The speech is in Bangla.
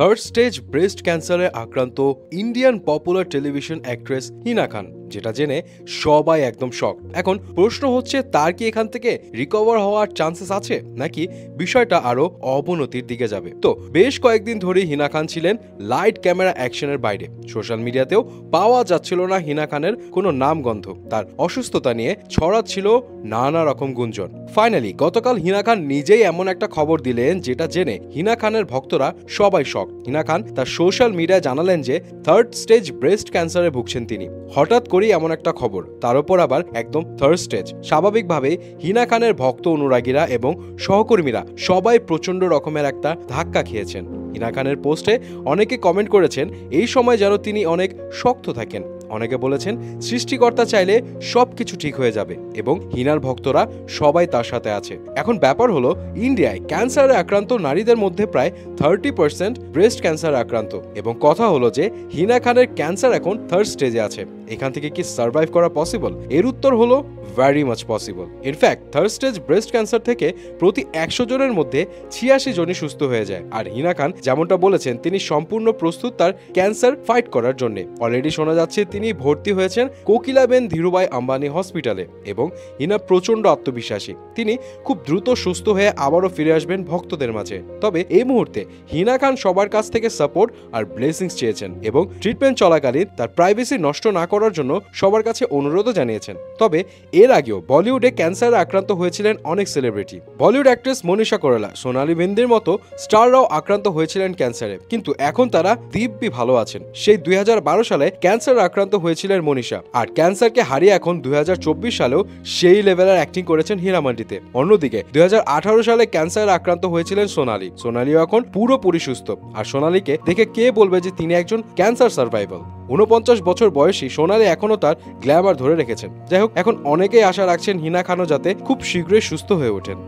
থার্ড স্টেজ ব্রেস্ট ক্যান্সারে আক্রান্ত ইন্ডিয়ান পপুলার টেলিভিশন অ্যাক্ট্রেস হিনা খান, যেটা জেনে সবাই একদম শক। এখন প্রশ্ন হচ্ছে, তার কি এখান থেকে রিকভার হওয়ার চান্সেস আছে, নাকি বিষয়টা আরো অবনতির দিকে যাবে? তো বেশ কয়েকদিন ধরেই হিনা খান ছিলেন লাইট ক্যামেরা অ্যাকশনের বাইরে। সোশ্যাল মিডিয়াতেও পাওয়া যাচ্ছিল না হিনা খানের কোনো নামগন্ধ। তার অসুস্থতা নিয়ে ছড়াচ্ছিল নানা রকম গুঞ্জন। ফাইনালি গতকাল হিনা খান নিজেই এমন একটা খবর দিলেন, যেটা জেনে হিনা খানের ভক্তরা সবাই শক। হিনা খান তার সোশ্যাল মিডিয়ায় জানালেন যে থার্ড স্টেজ ব্রেস্ট ক্যান্সারে ভুগছেন তিনি। হঠাৎ করেই এমন একটা খবর, তার উপর আবার একদম থার্ড স্টেজ। স্বাভাবিকভাবেই হিনা খানের ভক্ত অনুরাগীরা এবং সহকর্মীরা সবাই প্রচন্ড রকমের একটা ধাক্কা খেয়েছেন। হিনা খানের পোস্টে অনেকে কমেন্ট করেছেন এই সময় যেন তিনি অনেক শক্ত থাকেন। অনেকে বলেছেন সৃষ্টিকর্তা চাইলে সবকিছু ঠিক হয়ে যাবে এবং হিনার ভক্তরা সবাই তার সাথে আছে। এখন ব্যাপার হলো, ইন্ডিয়ায় ক্যান্সারে আক্রান্ত নারীদের মধ্যে প্রায় 30% ব্রেস্ট ক্যান্সার আক্রান্ত, এবং কথা হলো যে হিনা খানের ক্যান্সার এখন থার্ড স্টেজে আছে। এখান থেকে কি সার্ভাইভ করা পসিবল? এর উত্তর হলো very much possible. In fact third stage breast cancer থেকে প্রতি 100 জনের মধ্যে 86 জনই সুস্থ হয়ে যায়। আর হিনা খান যেমনটা বলেছেন, তিনি সম্পূর্ণ প্রস্তুত তার ক্যান্সার ফাইট করার জন্য। অলরেডি শোনা যাচ্ছে তিনি ভর্তি হয়েছেন কোকিলাবেন ধীরুভাই আম্বানি হসপিটালে, এবং হিনা প্রচন্ড আত্মবিশ্বাসী তিনি খুব দ্রুত সুস্থ হয়ে আবারও ফিরে আসবেন ভক্তদের মাঝে। তবে এই মুহূর্তে হিনা খান সবার কাছ থেকে সাপোর্ট আর ব্লেসিংস চেয়েছেন, এবং ট্রিটমেন্ট চলাকালীন তার প্রাইভেসি নষ্ট না করার জন্য সবার কাছে অনুরোধও জানিয়েছেন। তবে এর আগেও বলিউডে ক্যান্সারে আক্রান্ত হয়েছিলেন অনেক সেলিব্রিটি। বলিউড অ্যাক্ট্রেস মনীষা কোইরালা, সোনালী বেন্দির মতো স্টাররাও আক্রান্ত হয়েছিলেন ক্যান্সারে, কিন্তু এখন তারা দিব্যি ভালো আছেন। সেই 2012 সালে ক্যান্সারে আক্রান্ত হয়েছিলেন মনীষা, আর ক্যান্সারকে হারিয়ে এখন 2024 সালেও সেই লেভেলের অ্যাক্টিং করেছেন হীরামান্ডিতে। অন্যদিকে 2018 সালে ক্যান্সারে আক্রান্ত হয়েছিলেন সোনালীও এখন পুরোপুরি সুস্থ। আর সোনালীকে দেখে কে বলবে যে তিনি একজন ক্যান্সার সার্ভাইভাল? 49 বছর বয়সী সোনালী এখনো তার গ্ল্যামার ধরে রেখেছেন। যাই হোক, এখন অনেকেই আশা রাখছেন হিনা খানও যাতে খুব শীঘ্রই সুস্থ হয়ে ওঠেন।